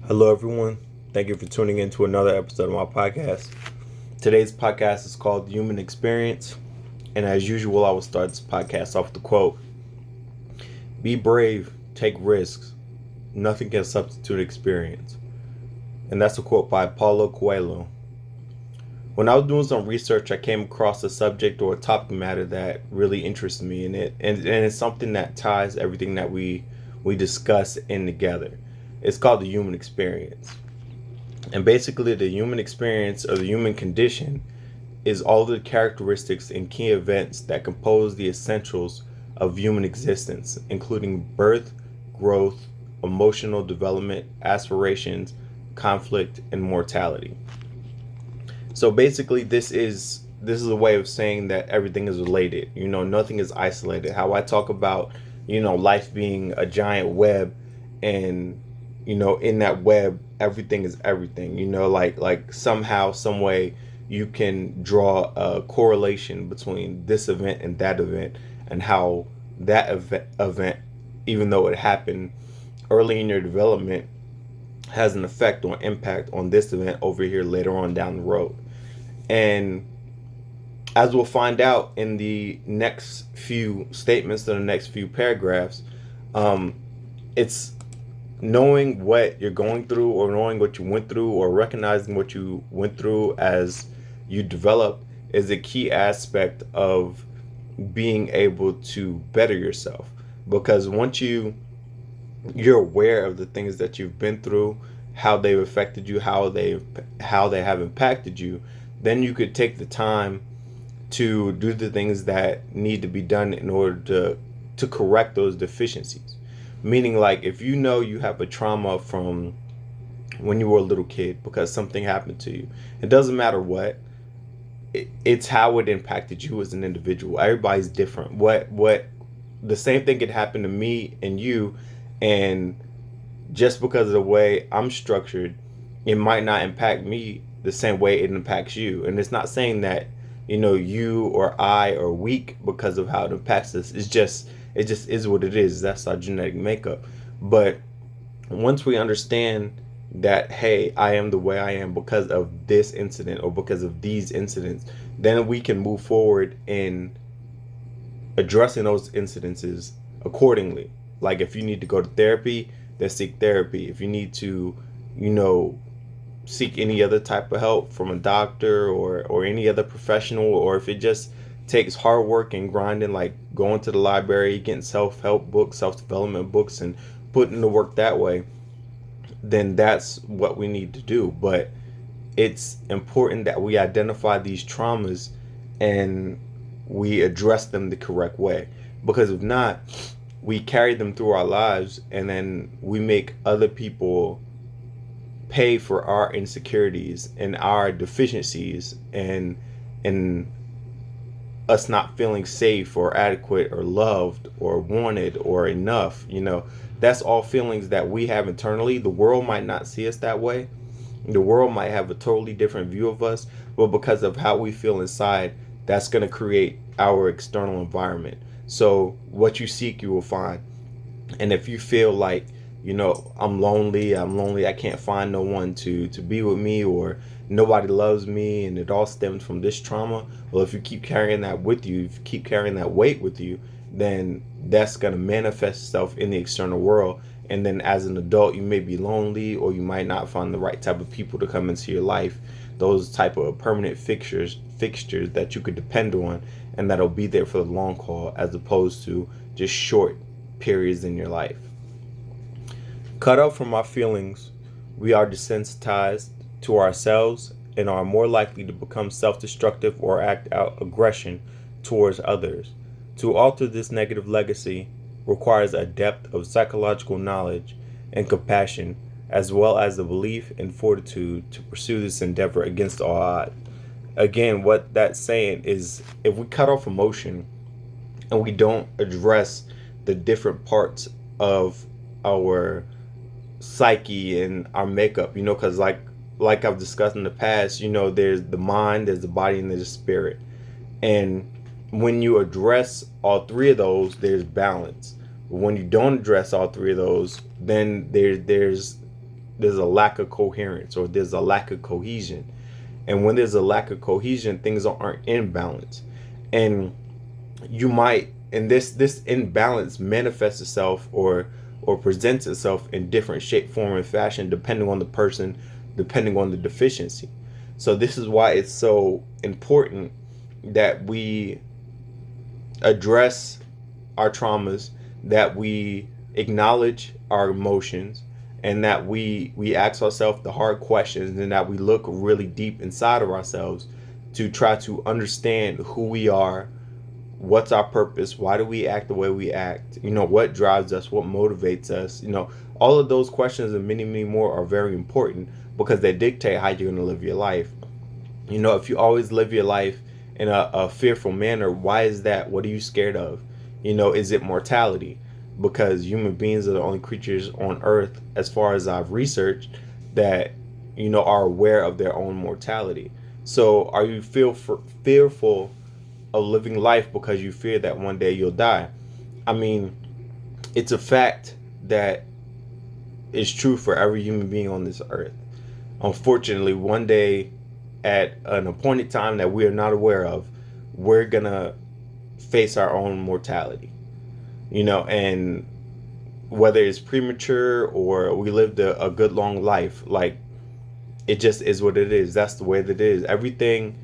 Hello, everyone. Thank you for tuning in to another episode of my podcast. Today's podcast is called The Human Experience. And as usual, I will start this podcast off with the quote: Be brave, take risks. Nothing can substitute experience. And that's a quote by Paulo Coelho. When I was doing some research, I came across a subject or a topic matter that really interests me in it. And it's something that ties everything that we discuss in together. It's called the human experience. And basically, the human experience or the human condition is all the characteristics and key events that compose the essentials of human existence, including birth, growth, emotional development, aspirations, conflict, and mortality. So basically, this is a way of saying that everything is related. Nothing is isolated. How I talk about, life being a giant web, and in that web, everything is everything. Like somehow, some way, you can draw a correlation between this event and that event, and how that event, even though it happened early in your development, has an effect or impact on this event over here later on down the road. And as we'll find out in the next few statements, in the next few paragraphs, um, it's knowing what you're going through, or knowing what you went through, or recognizing what you went through as you develop, is a key aspect of being able to better yourself. Because once you're aware of the things that you've been through, how they've affected you, how they have impacted you, then you could take the time to do the things that need to be done in order to correct those deficiencies. Meaning, like, if you know you have a trauma from when you were a little kid because something happened to you, it doesn't matter what, it's how it impacted you as an individual. Everybody's different. What the same thing could happen to me and you, and just because of the way I'm structured, it might not impact me the same way it impacts you. And it's not saying that you or I are weak because of how it impacts us. It just is what it is. That's our genetic makeup. But once we understand that, hey, I am the way I am because of this incident or because of these incidents, then we can move forward in addressing those incidences accordingly. Like, if you need to go to therapy, then seek therapy. If you need to, you know, seek any other type of help from a doctor or any other professional, or if it just takes hard work and grinding, like going to the library, getting self-help books, self-development books, and putting the work that way, then that's what we need to do. But it's important that we identify these traumas and we address them the correct way. Because if not, we carry them through our lives, and then we make other people pay for our insecurities and our deficiencies, and us not feeling safe or adequate or loved or wanted or enough. That's all feelings that we have internally. The world might not see us that way. The world might have a totally different view of us, but because of how we feel inside, that's going to create our external environment. So what you seek, you will find. And if you feel like, I'm lonely, I can't find no one to be with me, or nobody loves me, and it all stems from this trauma, well, if you keep carrying that with you, if you keep carrying that weight with you, then that's going to manifest itself in the external world. And then as an adult, you may be lonely, or you might not find the right type of people to come into your life, those type of permanent fixtures that you could depend on, and that'll be there for the long haul, as opposed to just short periods in your life. Cut off from our feelings, we are desensitized to ourselves and are more likely to become self-destructive or act out aggression towards others. To alter this negative legacy requires a depth of psychological knowledge and compassion, as well as the belief and fortitude to pursue this endeavor against all odds. Again, what that's saying is, if we cut off emotion and we don't address the different parts of our psyche and our makeup, because like I've discussed in the past, there's the mind, there's the body, and there's the spirit. And when you address all three of those, there's balance. But when you don't address all three of those, then there's there's a lack of coherence, or there's a lack of cohesion. And when there's a lack of cohesion, things aren't in balance. And you might, and this imbalance manifests itself or presents itself in different shape, form, and fashion depending on the person, depending on the deficiency. So this is why it's so important that we address our traumas, that we acknowledge our emotions, and that we ask ourselves the hard questions, and that we look really deep inside of ourselves to try to understand who we are, what's our purpose, why do we act the way we act, what drives us, what motivates us. All of those questions and many, many more are very important because they dictate how you're going to live your life. If you always live your life in a fearful manner, why is that? What are you scared of? Is it mortality? Because human beings are the only creatures on earth, as far as I've researched, that are aware of their own mortality. So are you fearful of living life because you fear that one day you'll die? I mean, it's a fact that is true for every human being on this earth. Unfortunately, one day at an appointed time that we are not aware of, we're gonna face our own mortality. And whether it's premature or we lived a good long life, like, it just is what it is. That's the way that it is. Everything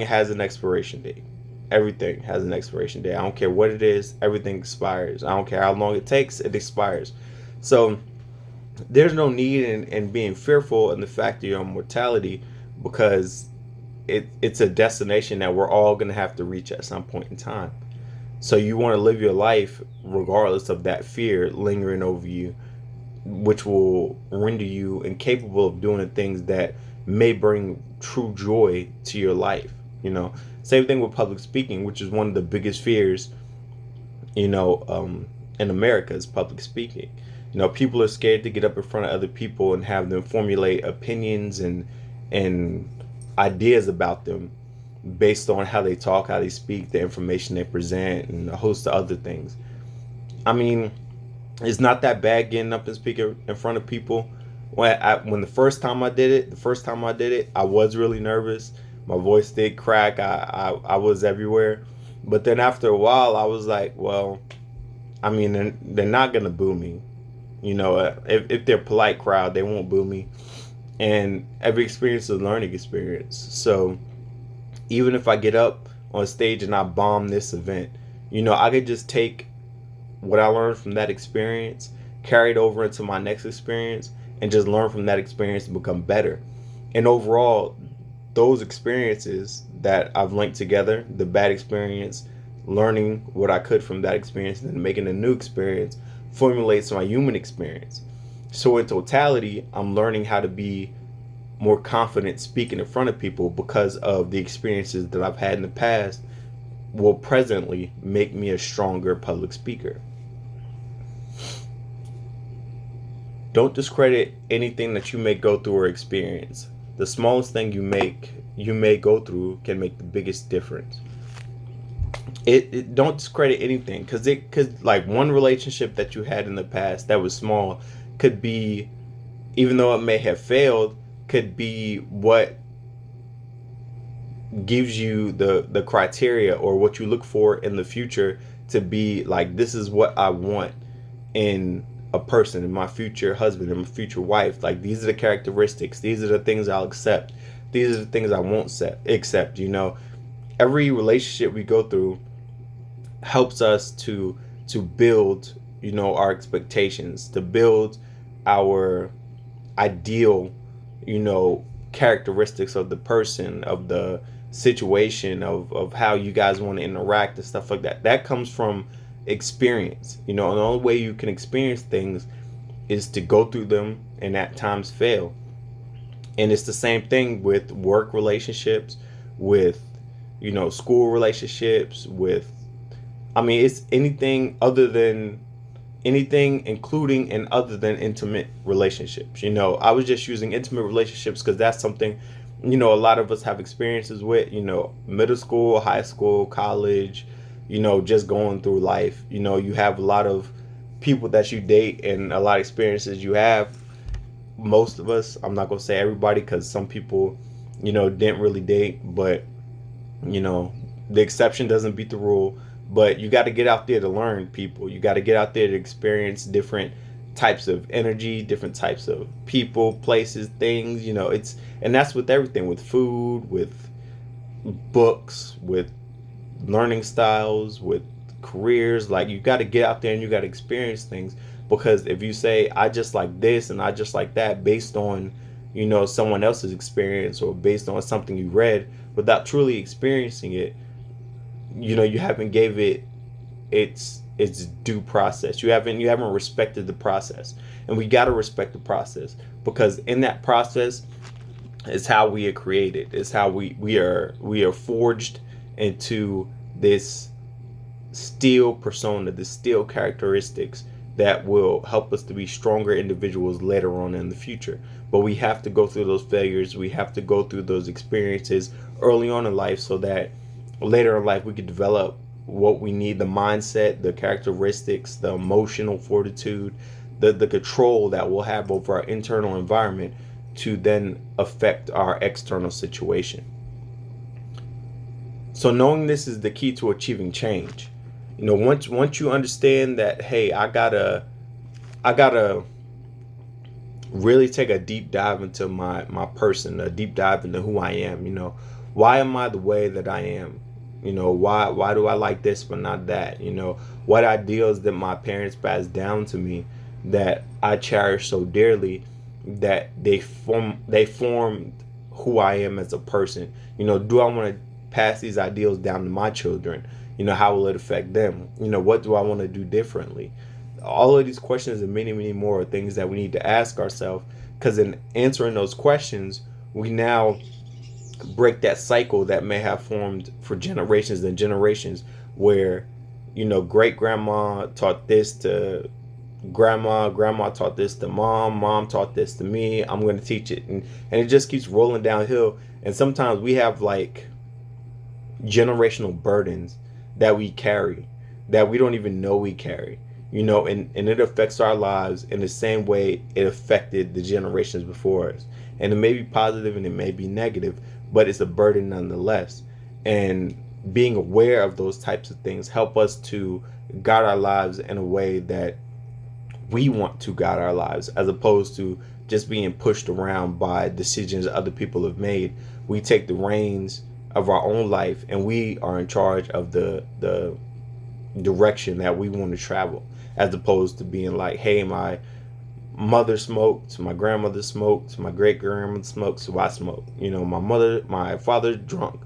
has an expiration date. Everything has an expiration date. I don't care what it is. Everything expires. I don't care how long it takes. It expires. So there's no need in being fearful in the fact of your mortality, because it's a destination that we're all going to have to reach at some point in time. So you want to live your life regardless of that fear lingering over you, which will render you incapable of doing the things that may bring true joy to your life. Same thing with public speaking, which is one of the biggest fears, in America, is public speaking. People are scared to get up in front of other people and have them formulate opinions and ideas about them based on how they talk, how they speak, the information they present, and a host of other things. I mean, it's not that bad getting up and speaking in front of people. When the first time I did it, I was really nervous. My voice did crack. I was everywhere. But then after a while, I was like, well, I mean, they're not gonna boo me. If they're a polite crowd, they won't boo me. And every experience is a learning experience. So even if I get up on stage and I bomb this event, I could just take what I learned from that experience, carry it over into my next experience, and just learn from that experience and become better. And overall, those experiences that I've linked together, the bad experience, learning what I could from that experience, and then making a new experience, formulates my human experience. So in totality, I'm learning how to be more confident speaking in front of people because of the experiences that I've had in the past will presently make me a stronger public speaker. Don't discredit anything that you may go through or experience. The smallest thing you may go through can make the biggest difference. It don't discredit anything, because it could, like, one relationship that you had in the past that was small could be, even though it may have failed, could be what gives you the criteria or what you look for in the future to be like, this is what I want in a person, in my future husband, in my future wife. Like, these are the characteristics, these are the things I'll accept, these are the things I won't accept. Every relationship we go through helps us to build our expectations, to build our ideal characteristics of the person, of the situation, of how you guys want to interact and stuff like that comes from experience. And the only way you can experience things is to go through them and at times fail. And it's the same thing with work relationships, with school relationships, with, it's anything including and other than intimate relationships. I was just using intimate relationships because that's something a lot of us have experiences with, middle school, high school, college, just going through life. You have a lot of people that you date and a lot of experiences you have, most of us, I'm not going to say everybody, because some people, didn't really date, but, the exception doesn't beat the rule. But you got to get out there to learn, people. You got to get out there to experience different types of energy, different types of people, places, things. And that's with everything, with food, with books, with learning styles, with careers. Like, you got to get out there and you got to experience things. Because if you say, I just like this and I just like that, based on, someone else's experience, or based on something you read, without truly experiencing it, you haven't gave it its due process. You haven't respected the process. And we got to respect the process, because in that process is how we are created. It's how we are forged into this steel persona, this steel characteristics that will help us to be stronger individuals later on in the future. But we have to go through those failures. We have to go through those experiences early on in life, so that later in life we could develop what we need: the mindset, the characteristics, the emotional fortitude, the control that we'll have over our internal environment to then affect our external situation. So knowing this is the key to achieving change. Once you understand that, hey, I gotta really take a deep dive into my person, a deep dive into who I am. Why am I the way that I am? Why do I like this but not that? What ideals that my parents passed down to me that I cherish so dearly, that they formed who I am as a person. Do I want to pass these ideals down to my children? How will it affect them? What do I want to do differently? All of these questions and many, many more are things that we need to ask ourselves, because in answering those questions, we now break that cycle that may have formed for generations and generations, where great grandma taught this to grandma taught this to mom taught this to me, I'm going to teach it, and it just keeps rolling downhill. And sometimes we have like generational burdens that we carry that we don't even know we carry, and it affects our lives in the same way it affected the generations before us. And it may be positive and it may be negative, but it's a burden nonetheless. And being aware of those types of things help us to guide our lives in a way that we want to guide our lives, as opposed to just being pushed around by decisions other people have made. We take the reins of our own life, and we are in charge of the direction that we want to travel, as opposed to being like, hey, my mother smoked, my grandmother smoked, my great grandmother smoked, so I smoke. My father drunk,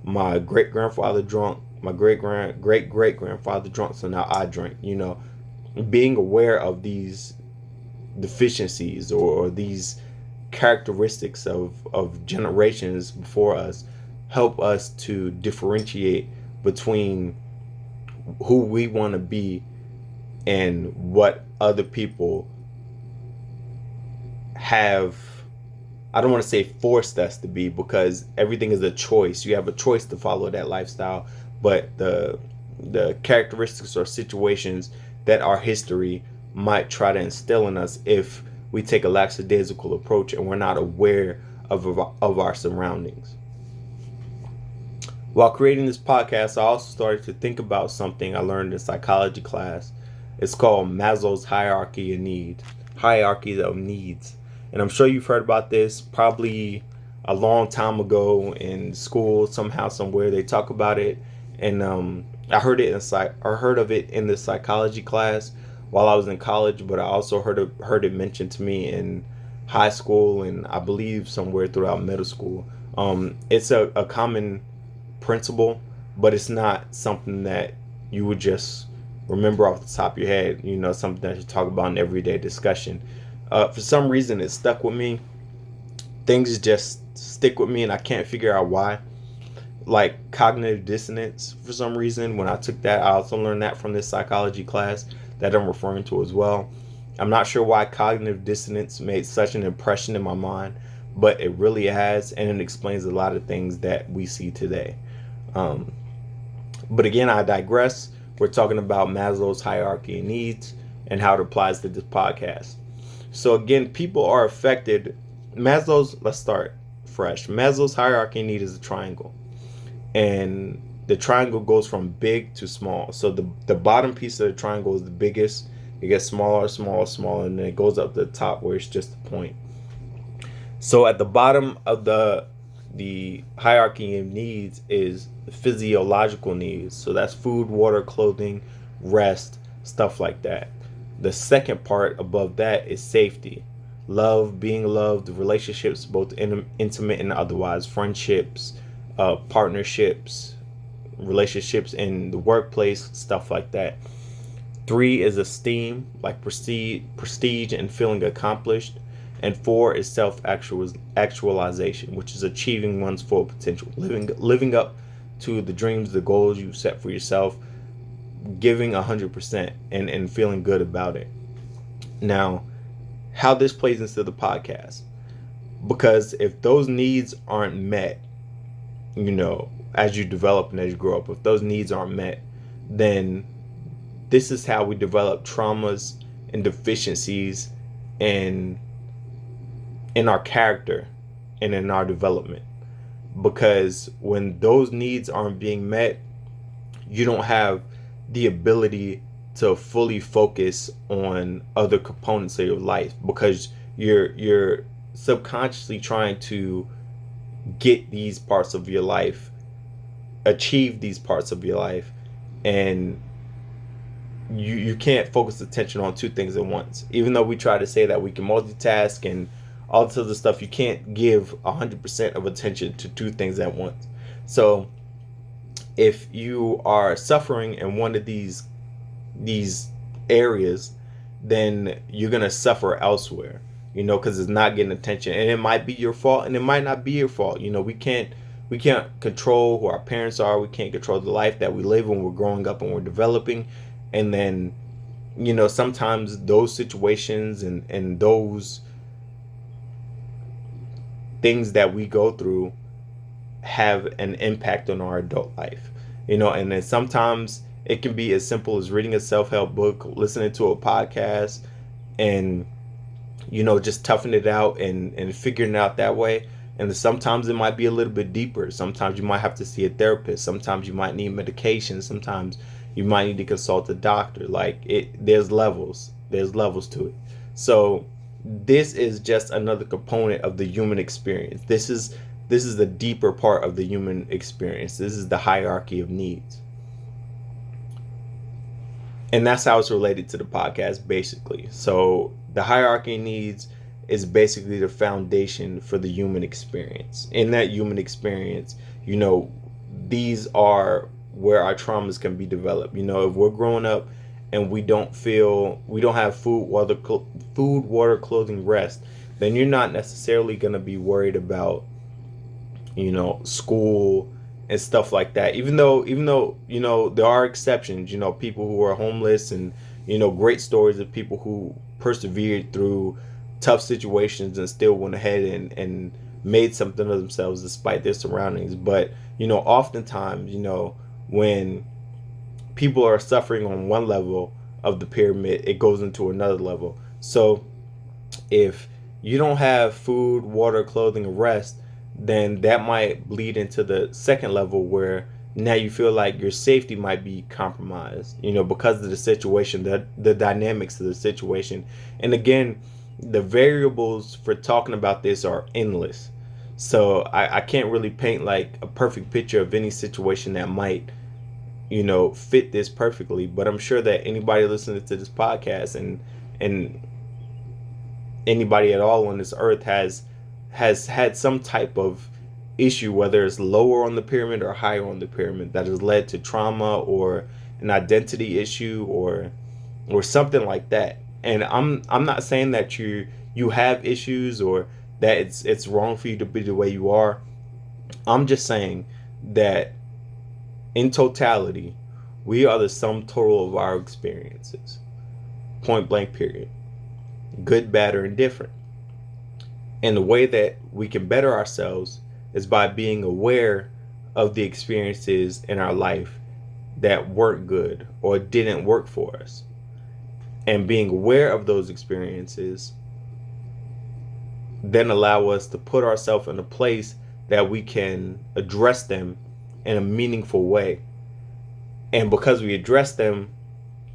my great grandfather drunk, my great great grandfather drunk, so now I drink. Being aware of these deficiencies, or these characteristics of generations before us, help us to differentiate between who we want to be and what other people have, I don't want to say forced us to be, because everything is a choice. You have a choice to follow that lifestyle, but the characteristics or situations that our history might try to instill in us, if we take a lackadaisical approach and we're not aware of our surroundings. While creating this podcast, I also started to think about something I learned in psychology class. It's called Maslow's hierarchy of needs. And I'm sure you've heard about this probably a long time ago in school, somehow, somewhere they talk about it. And I heard of it in the psychology class while I was in college, but I also heard it mentioned to me in high school, and I believe somewhere throughout middle school. It's a common principle, but it's not something that you would just remember off the top of your head. Something that you talk about in everyday discussion. For some reason, it stuck with me. Things just stick with me, and I can't figure out why. Like cognitive dissonance, for some reason, when I took that, I also learned that from this psychology class that I'm referring to as well. I'm not sure why cognitive dissonance made such an impression in my mind, but it really has, and it explains a lot of things that we see today. But again, I digress. We're talking about Maslow's hierarchy of needs and how it applies to this podcast. So again, people are affected. Let's start fresh. Maslow's hierarchy of need is a triangle. And the triangle goes from big to small. So the bottom piece of the triangle is the biggest. It gets smaller, smaller, smaller, and then it goes up to the top where it's just a point. So at the bottom of the hierarchy of needs is physiological needs. So that's food, water, clothing, rest, stuff like that. The second part above that is safety. Love, being loved, relationships, both intimate and otherwise, friendships, partnerships, relationships in the workplace, stuff like that. 3 is esteem, like prestige and feeling accomplished. And 4 is self-actualization, which is achieving one's full potential, living up to the dreams, the goals you set for yourself, giving 100% and feeling good about it. Now, how this plays into the podcast, because if those needs aren't met, as you develop and as you grow up, if those needs aren't met, then this is how we develop traumas and deficiencies in our character and in our development. Because when those needs aren't being met, you don't have the ability to fully focus on other components of your life, because you're subconsciously trying to get these parts of your life, achieve these parts of your life, and you can't focus attention on two things at once. Even though we try to say that we can multitask and all this other stuff, you can't give 100% of attention to two things at once. So if you are suffering in one of these areas, then you're gonna suffer elsewhere, because it's not getting attention. And it might be your fault and it might not be your fault. We can't control who our parents are. We can't control the life that we live when we're growing up and we're developing. And then sometimes those situations and those things that we go through have an impact on our adult life, and then sometimes it can be as simple as reading a self-help book, listening to a podcast, and just toughing it out and figuring it out that way. And sometimes it might be a little bit deeper. Sometimes you might have to see a therapist. Sometimes you might need medication. Sometimes you might need to consult a doctor. There's levels to it. So this is just another component of the human experience. This is the deeper part of the human experience. This is the hierarchy of needs. And that's how it's related to the podcast, basically. So the hierarchy of needs is basically the foundation for the human experience. In that human experience, these are where our traumas can be developed. If we're growing up and we don't have food, water, clothing, rest, then you're not necessarily going to be worried about, school and stuff like that. Even though, there are exceptions, people who are homeless, and, great stories of people who persevered through tough situations and still went ahead and made something of themselves despite their surroundings. But, oftentimes, when people are suffering on one level of the pyramid, it goes into another level. So if you don't have food, water, clothing, and rest, then that might bleed into the second level, where now you feel like your safety might be compromised, because of the situation, the dynamics of the situation. And again, the variables for talking about this are endless. So I can't really paint like a perfect picture of any situation that might, fit this perfectly. But I'm sure that anybody listening to this podcast and anybody at all on this earth has had some type of issue, whether it's lower on the pyramid or higher on the pyramid, that has led to trauma or an identity issue or something like that. And I'm not saying that you have issues or that it's wrong for you to be the way you are. I'm just saying that in totality, we are the sum total of our experiences. Point blank, period. Good, bad, or indifferent. And the way that we can better ourselves is by being aware of the experiences in our life that weren't good or didn't work for us. And being aware of those experiences then allow us to put ourselves in a place that we can address them in a meaningful way. And because we address them,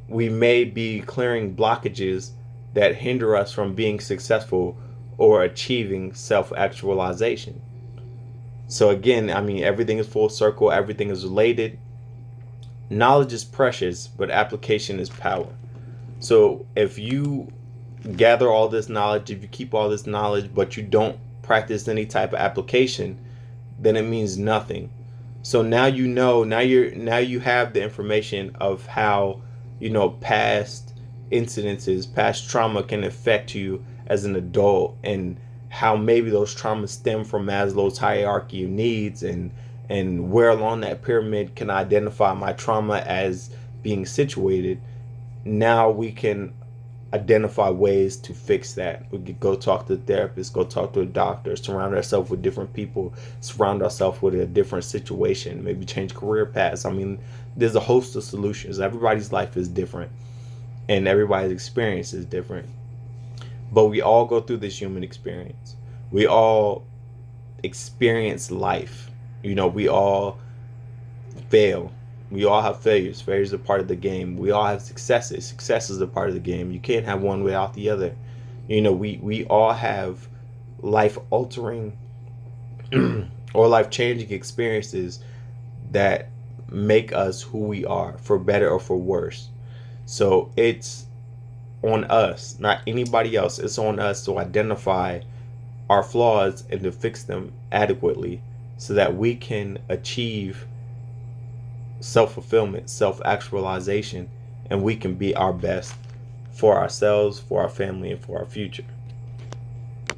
we may be clearing blockages that hinder us from being successful or achieving self-actualization. So again, I mean, everything is full circle, everything is related. Knowledge is precious, but application is power. So if you gather all this knowledge, if you keep all this knowledge, but you don't practice any type of application, then it means nothing. So now you know, now you have the information of how, past incidences, past trauma can affect you as an adult, and how maybe those traumas stem from Maslow's hierarchy of needs, and where along that pyramid can I identify my trauma as being situated. Now we can identify ways to fix that. We could go talk to a therapist, go talk to a doctor, surround ourselves with different people, surround ourselves with a different situation, maybe change career paths. I mean, there's a host of solutions. Everybody's life is different and everybody's experience is different. But we all go through this human experience. We all experience life. We all fail. We all have failures. Failures are part of the game. We all have successes. Successes are part of the game. You can't have one without the other. We all have life altering or life changing experiences that make us who we are, for better or for worse. So it's on us, not anybody else. It's on us to identify our flaws and to fix them adequately so that we can achieve self-fulfillment, self-actualization, and we can be our best for ourselves, for our family, and for our future.